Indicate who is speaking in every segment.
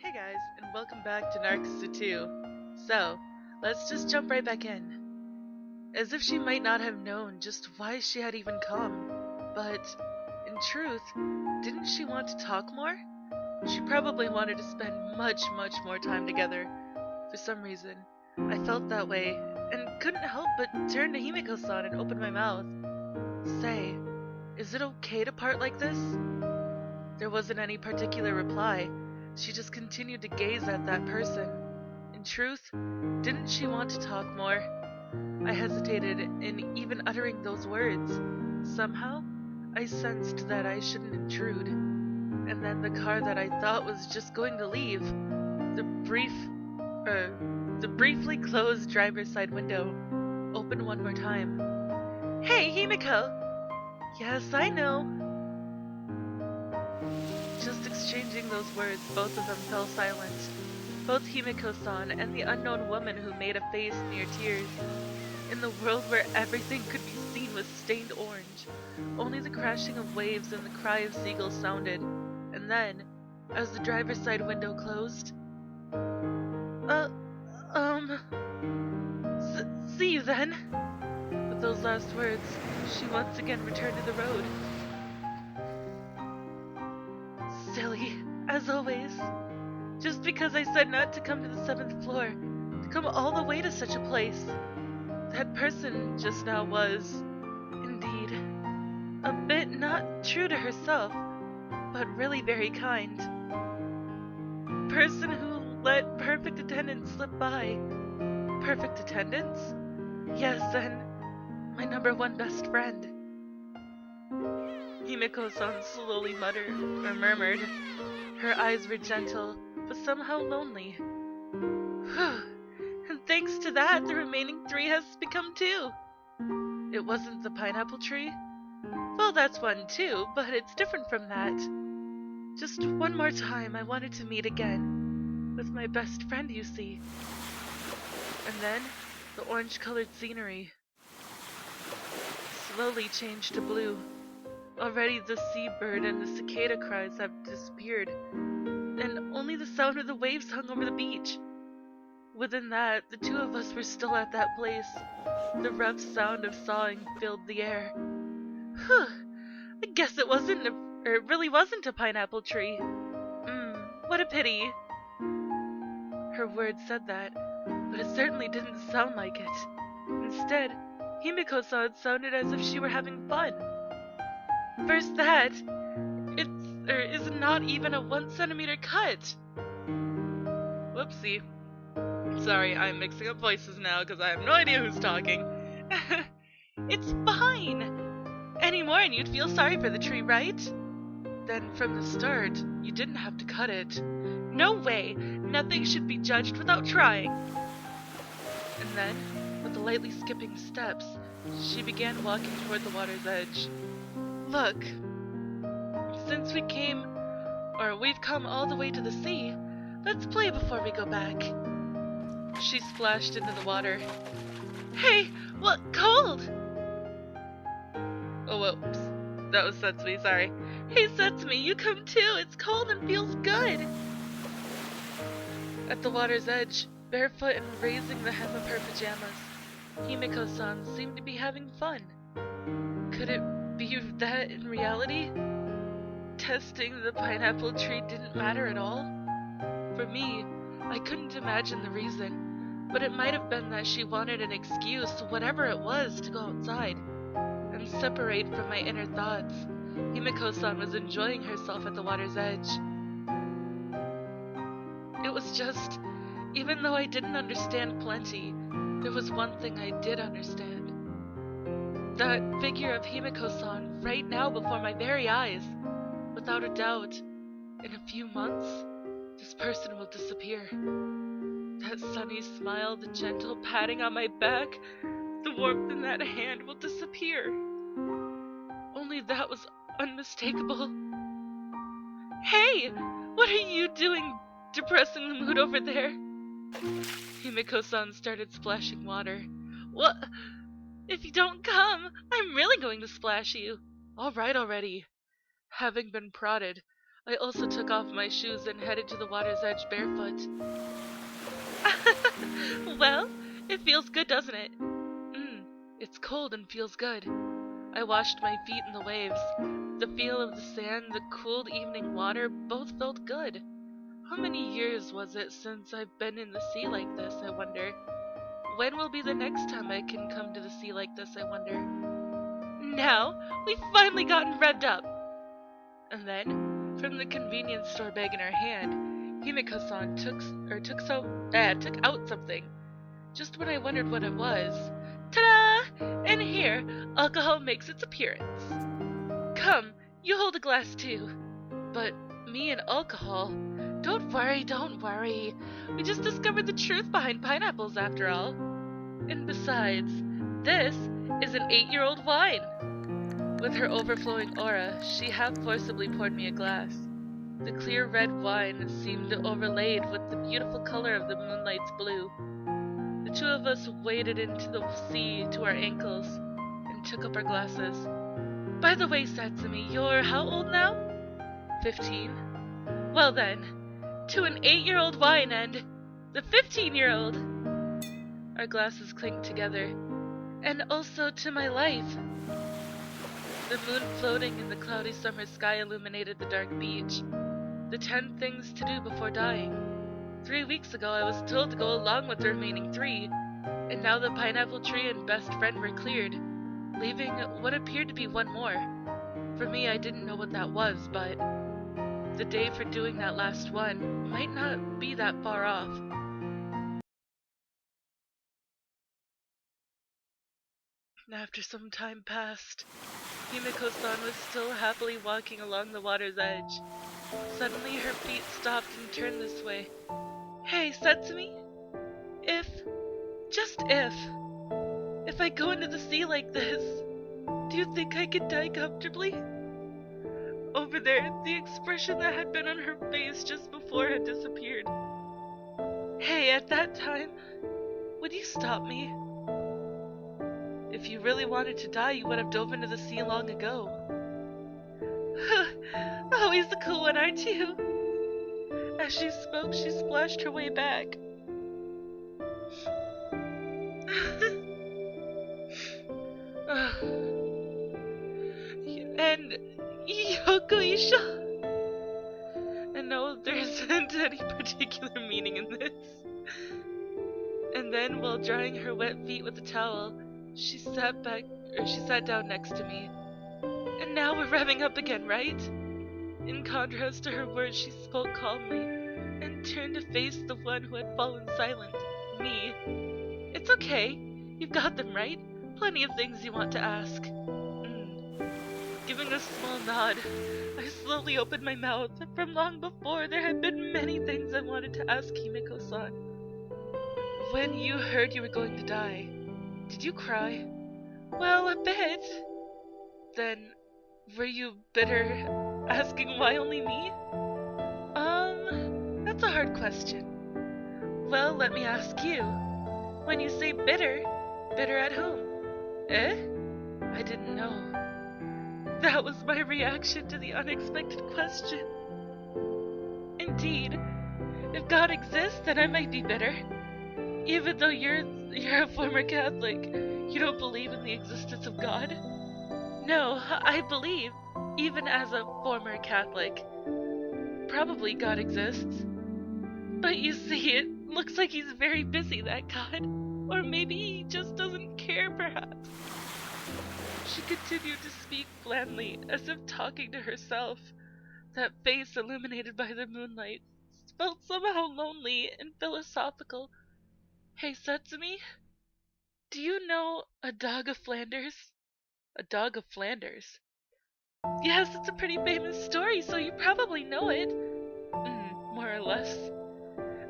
Speaker 1: Hey guys, and welcome back to Narcissu 2. So, let's just jump right back in. As if she might not have known just why she had even come. But, in truth, didn't she want to talk more? She probably wanted to spend much more time together. For some reason, I felt that way, and couldn't help but turn to Himiko-san and open my mouth. Say, is it okay to part like this? There wasn't any particular reply. She just continued to gaze at that person. In truth, didn't she want to talk more? I hesitated in even uttering those words. Somehow, I sensed that I shouldn't intrude. And then the car that I thought was just going to leave, the briefly closed driver's side window, opened one more time. Hey, Himiko! Yes, I know. Just exchanging those words, both of them fell silent. Both Himiko-san and the unknown woman who made a face near tears. In the world where everything could be seen with stained orange, only the crashing of waves and the cry of seagulls sounded. And then, as the driver's side window closed, see you then. With those last words, she once again returned to the road. Silly, as always. Just because I said not to come to the 7th floor, to come all the way to such a place. That person just now was, indeed, a bit not true to herself, but really very kind. Person who let perfect attendance slip by. Perfect attendance? Yes, and my #1 best friend. Himiko-san slowly murmured. Her eyes were gentle, but somehow lonely. Whew. And thanks to that, the remaining 3 has become 2. It wasn't the pineapple tree? Well, that's one too, but it's different from that. Just one more time I wanted to meet again. With my best friend, you see. And then, the orange-colored scenery slowly changed to blue. Already the seabird and the cicada cries have disappeared, and only the sound of the waves hung over the beach. Within that, the 2 of us were still at that place. The rough sound of sawing filled the air. Whew, I guess it really wasn't a pineapple tree. What a pity. Her words said that, but it certainly didn't sound like it. Instead, Himiko-san sounded as if she were having fun. First that, is not even a 1 centimeter cut. Whoopsie. Sorry, I'm mixing up voices now because I have no idea who's talking. It's fine. Any more and you'd feel sorry for the tree, right? Then from the start, you didn't have to cut it. No way. Nothing should be judged without trying. And then, with the lightly skipping steps, she began walking toward the water's edge. Look, since we've come all the way to the sea, let's play before we go back. She splashed into the water. Hey, what, cold? Oh, whoops, that was Setsumi, sorry. Hey Setsumi, you come too, it's cold and feels good. At the water's edge, barefoot and raising the hem of her pajamas, Himiko-san seemed to be having fun. Could it be that in reality, testing the pineapple tree didn't matter at all? For me, I couldn't imagine the reason, but it might have been that she wanted an excuse, whatever it was, to go outside and separate from my inner thoughts. Himiko-san was enjoying herself at the water's edge. It was just, even though I didn't understand plenty, there was one thing I did understand. That figure of Himiko-san right now before my very eyes. Without a doubt, in a few months, this person will disappear. That sunny smile, the gentle patting on my back, the warmth in that hand will disappear. Only that was unmistakable. Hey! What are you doing, depressing the mood over there? Himiko-san started splashing water. What? If you don't come, I'm really going to splash you. All right already. Having been prodded, I also took off my shoes and headed to the water's edge barefoot. Well, it feels good, doesn't it? It's cold and feels good. I washed my feet in the waves. The feel of the sand, the cooled evening water, both felt good. How many years was it since I've been in the sea like this, I wonder? When will be the next time I can come to the sea like this, I wonder? Now, we've finally gotten revved up! And then, from the convenience store bag in her hand, Himiko-san took out something. Just when I wondered what it was, ta-da! And here, alcohol makes its appearance. Come, you hold a glass too. But me and alcohol? Don't worry. We just discovered the truth behind pineapples after all. And besides, this is an 8-year-old wine. With her overflowing aura, she half forcibly poured me a glass. The clear red wine seemed overlaid with the beautiful color of the moonlight's blue. The two of us waded into the sea to our ankles and took up our glasses. By the way, Satsumi, you're how old now? 15. Well then, to an 8-year-old wine and the 15-year-old. Our glasses clinked together. And also to my life. The moon floating in the cloudy summer sky illuminated the dark beach. The 10 things to do before dying. 3 weeks ago I was told to go along with the remaining 3, and now the pineapple tree and best friend were cleared, leaving what appeared to be 1 more. For me, I didn't know what that was, but the day for doing that last one might not be that far off. After some time passed, Himiko-san was still happily walking along the water's edge. Suddenly her feet stopped and turned this way. Hey, Satsumi? Just if I go into the sea like this, do you think I could die comfortably? Over there, the expression that had been on her face just before had disappeared. Hey, at that time, would you stop me? If you really wanted to die, you would have dove into the sea long ago. Always the cool one, aren't you? As she spoke, she splashed her way back. And Yokoisha. And no, there isn't any particular meaning in this. And then, while drying her wet feet with a towel, she sat down next to me. And now we're revving up again, right? In contrast to her words, she spoke calmly, and turned to face the one who had fallen silent, me. It's okay. You've got them, right? Plenty of things you want to ask. Giving a small nod, I slowly opened my mouth. From long before, there had been many things I wanted to ask Himiko-san. When you heard you were going to die, did you cry? Well, a bit. Then, were you bitter, asking why only me? That's a hard question. Well, let me ask you. When you say bitter at whom? I didn't know. That was my reaction to the unexpected question. Indeed, if God exists, then I might be bitter. Even though you're a former Catholic, you don't believe in the existence of God? No, I believe, even as a former Catholic. Probably God exists. But you see, it looks like he's very busy, that God. Or maybe he just doesn't care, perhaps. She continued to speak blandly, as if talking to herself. That face illuminated by the moonlight felt somehow lonely and philosophical. Hey, Satsumi? Do you know a dog of Flanders? A dog of Flanders? Yes, it's a pretty famous story, so you probably know it. More or less.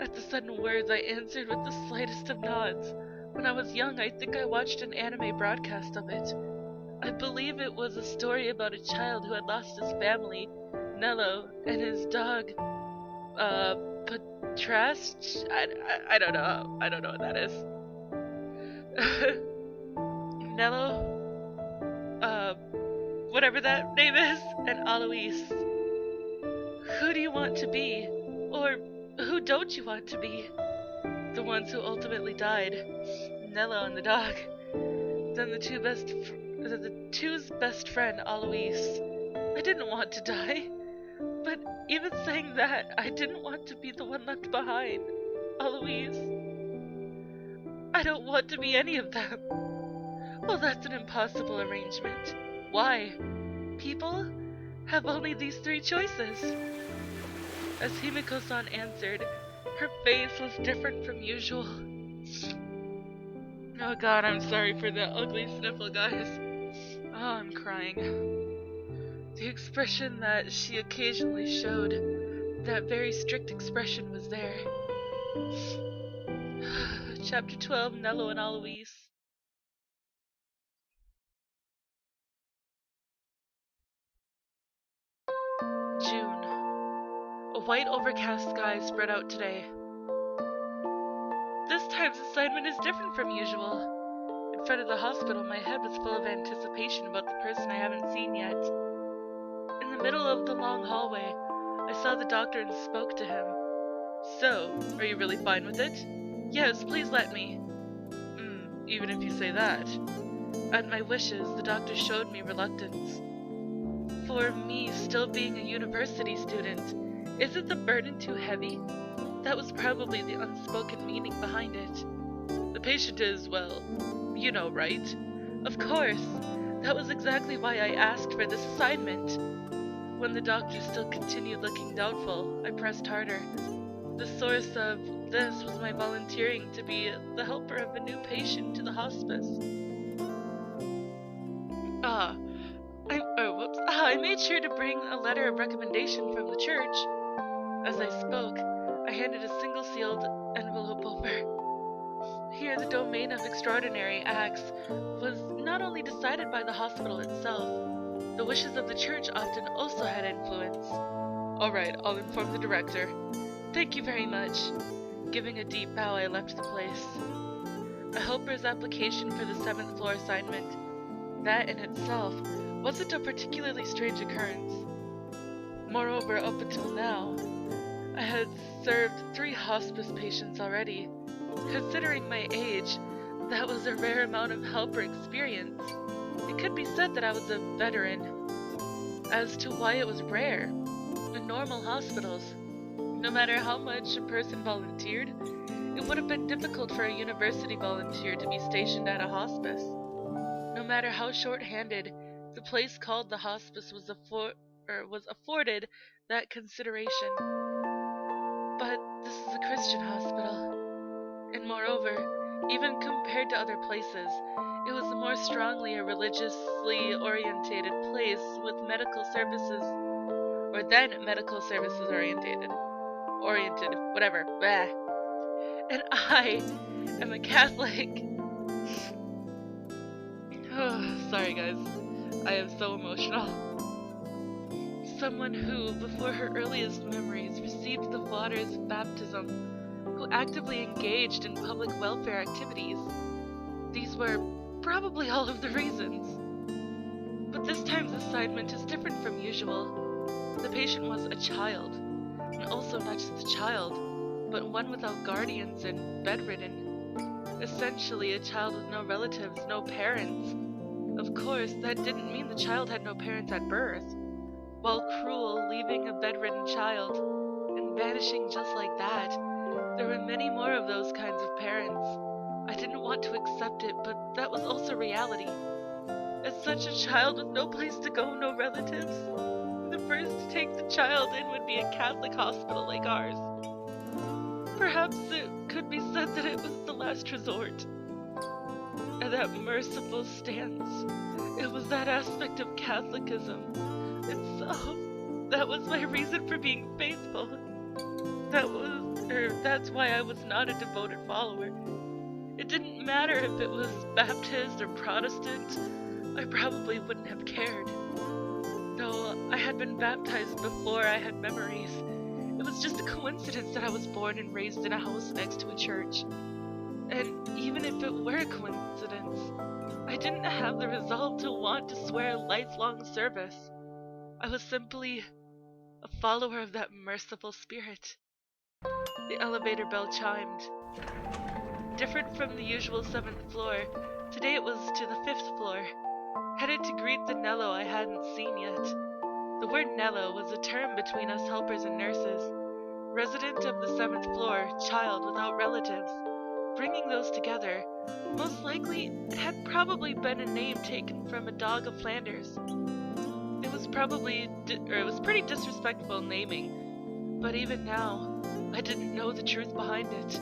Speaker 1: At the sudden words, I answered with the slightest of nods. When I was young, I think I watched an anime broadcast of it. I believe it was a story about a child who had lost his family, Nello, and his dog, Patrast? I don't know. I don't know what that is. Nello, whatever that name is, and Alois. Who do you want to be? Or who don't you want to be? The ones who ultimately died, Nello and the dog. Then the two's best friend, Alois. I didn't want to die. But even saying that, I didn't want to be the one left behind. Alois. I don't want to be any of them. Well, that's an impossible arrangement. Why? People have only these three choices. As Himiko-san answered, her face was different from usual. Oh god, I'm sorry for the ugly sniffle, guys. Oh, I'm crying. The expression that she occasionally showed, that very strict expression, was there. Chapter 12, Nello and Alois. June. A white overcast sky spread out today. This time's assignment is different from usual. In front of the hospital, my head was full of anticipation about the person I haven't seen yet. In the middle of the long hallway, I saw the doctor and spoke to him. So, are you really fine with it? Yes, please let me. Even if you say that. At my wishes, the doctor showed me reluctance. For me, still being a university student, isn't the burden too heavy? That was probably the unspoken meaning behind it. The patient is, well, you know, right? Of course. That was exactly why I asked for this assignment. When the doctor still continued looking doubtful, I pressed harder. The source of this was my volunteering to be the helper of a new patient to the hospice. I made sure to bring a letter of recommendation from the church. As I spoke, I handed a single-sealed envelope over. Here, the domain of extraordinary acts was not only decided by the hospital itself, the wishes of the church often also had influence. Alright, I'll inform the director. Thank you very much. Giving a deep bow, I left the place. A helper's application for the 7th floor assignment. That in itself wasn't a particularly strange occurrence. Moreover, up until now, I had served 3 hospice patients already. Considering my age, that was a rare amount of helper experience. It could be said that I was a veteran. As to why it was rare, in normal hospitals, no matter how much a person volunteered, it would have been difficult for a university volunteer to be stationed at a hospice. No matter how short-handed, the place called the hospice was afforded that consideration. But this is a Christian hospital. And moreover, even compared to other places, it was more strongly a religiously orientated place with medical services, or then medical services oriented, whatever, bah. And I am a Catholic. Oh, sorry guys, I am so emotional. Someone who, before her earliest memories, received the waters of baptism, who actively engaged in public welfare activities. These were probably all of the reasons. But this time's assignment is different from usual. The patient was a child, and also not just a child, but one without guardians and bedridden. Essentially, a child with no relatives, no parents. Of course, that didn't mean the child had no parents at birth. While cruel, leaving a bedridden child and vanishing just like that, there were many more of those kinds of parents. I didn't want to accept it, but that was also reality. As such a child with no place to go, no relatives, the first to take the child in would be a Catholic hospital like ours. Perhaps it could be said that it was the last resort. And that merciful stance. It was that aspect of Catholicism itself. That was my reason for being faithful. That's why I was not a devoted follower. It didn't matter if it was Baptist or Protestant. I probably wouldn't have cared. Though I had been baptized before I had memories, it was just a coincidence that I was born and raised in a house next to a church. And even if it were a coincidence, I didn't have the resolve to want to swear lifelong service. I was simply a follower of that merciful spirit. The elevator bell chimed. Different from the usual 7th floor, today it was to the 5th floor. Headed to greet the Nello I hadn't seen yet. The word Nello was a term between us helpers and nurses. Resident of the 7th floor, child without relatives. Bringing those together, most likely it had probably been a name taken from a dog of Flanders. It was pretty disrespectful naming, but even now, I didn't know the truth behind it.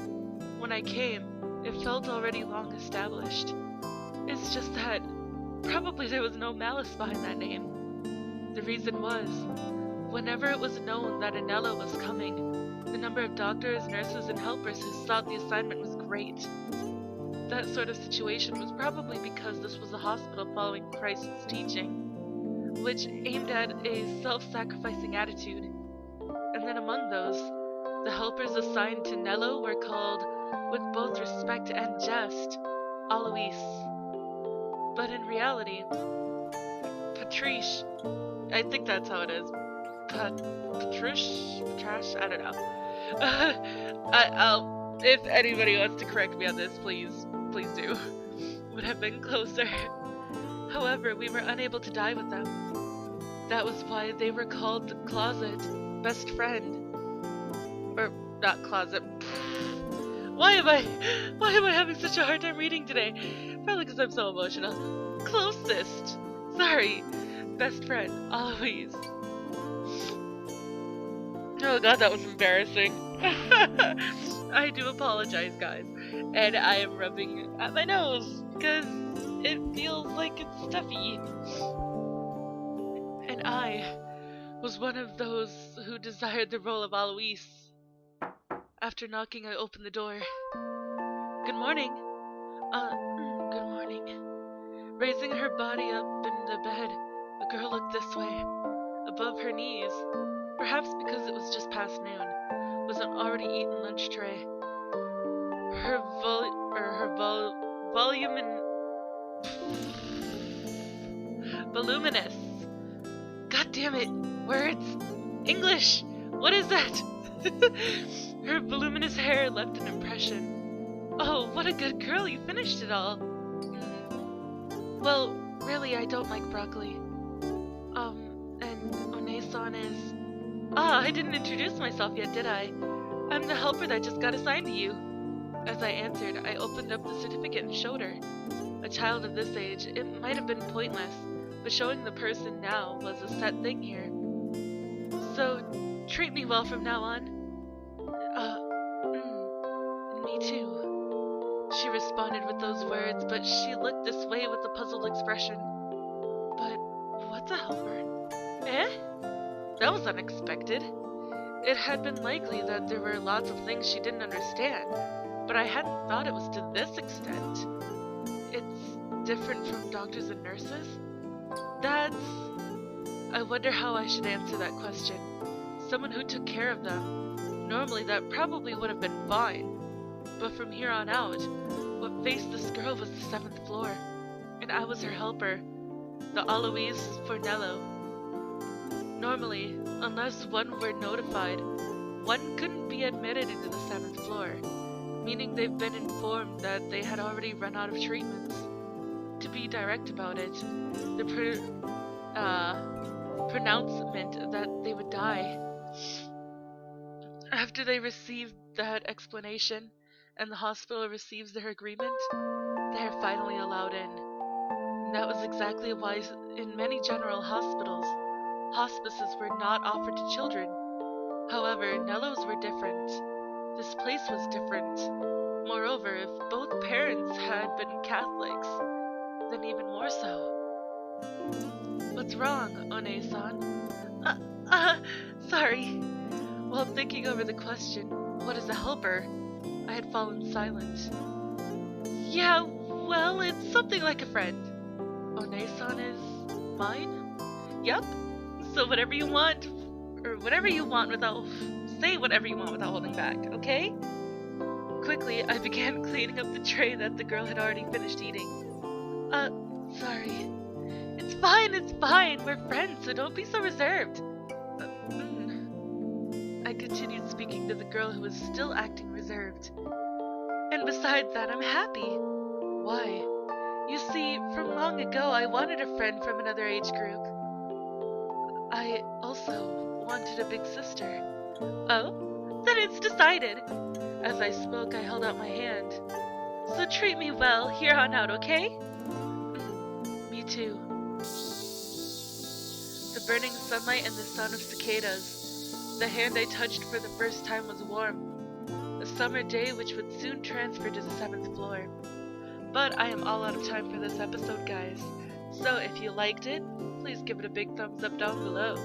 Speaker 1: When I came, it felt already long established. It's just that probably there was no malice behind that name. The reason was, whenever it was known that a Nello was coming, the number of doctors, nurses, and helpers who sought the assignment was great. That sort of situation was probably because this was a hospital following Christ's teaching, which aimed at a self-sacrificing attitude. And then among those, the helpers assigned to Nello were called, with both respect and jest, Alois. But in reality, Patrice, I think that's how it is. Patrice? I don't know. I'll, if anybody wants to correct me on this, please do. Would have been closer. However, we were unable to die with them. That was why they were called the Closet, best friend. Or, not closet. Why am I having such a hard time reading today? Probably because I'm so emotional. Closest. Sorry. Best friend. Always. Oh god, that was embarrassing. I do apologize, guys. And I am rubbing at my nose because it feels like it's stuffy. And I was one of those who desired the role of Alois. After knocking, I opened the door. Good morning. Good morning. Raising her body up in the bed, the girl looked this way. Above her knees, perhaps because it was just past noon, was an already eaten lunch tray. Her voluminous. God damn it! Words! English! What is that? Her voluminous hair left an impression. Oh, what a good girl, you finished it all. Well, really, I don't like broccoli. And One-san is... I didn't introduce myself yet, did I? I'm the helper that just got assigned to you. As I answered, I opened up the certificate and showed her. A child of this age, it might have been pointless, but showing the person now was a set thing here. So, treat me well from now on. Me too. She responded with those words, but she looked this way with a puzzled expression. But, what's a helper? Eh? That was unexpected. It had been likely that there were lots of things she didn't understand, but I hadn't thought it was to this extent. It's different from doctors and nurses? I wonder how I should answer that question. Someone who took care of them. Normally that probably would have been fine. But from here on out, what faced this girl was the 7th floor, and I was her helper, the Alois for Nello. Normally, unless one were notified, one couldn't be admitted into the 7th floor, meaning they've been informed that they had already run out of treatments. To be direct about it, the pronouncement that they would die. After they received that explanation, and the hospital receives their agreement, they are finally allowed in. And that was exactly why in many general hospitals, hospices were not offered to children. However, Nello's were different. This place was different. Moreover, if both parents had been Catholics, then even more so. What's wrong, One-san? Sorry. While thinking over the question, what is a helper? I had fallen silent. Yeah, well, it's something like a friend. One-san is mine? Yup. So whatever you want, or whatever you want without... Say whatever you want without holding back, okay? Quickly, I began cleaning up the tray that the girl had already finished eating. Sorry. It's fine, we're friends, so don't be so reserved. I continued speaking to the girl who was still acting reserved. And besides that, I'm happy. Why? You see, from long ago I wanted a friend from another age group. I also wanted a big sister. Oh? Then it's decided. As I spoke, I held out my hand. So treat me well here on out, okay? Me too. The burning sunlight and the sound of cicadas. The hand I touched for the first time was warm. A summer day which would soon transfer to the 7th floor. But I am all out of time for this episode, guys. So if you liked it, please give it a big thumbs up down below.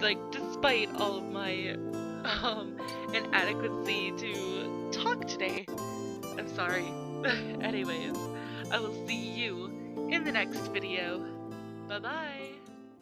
Speaker 1: Like, despite all of my inadequacy to talk today. I'm sorry. Anyways, I will see you in the next video. Bye-bye!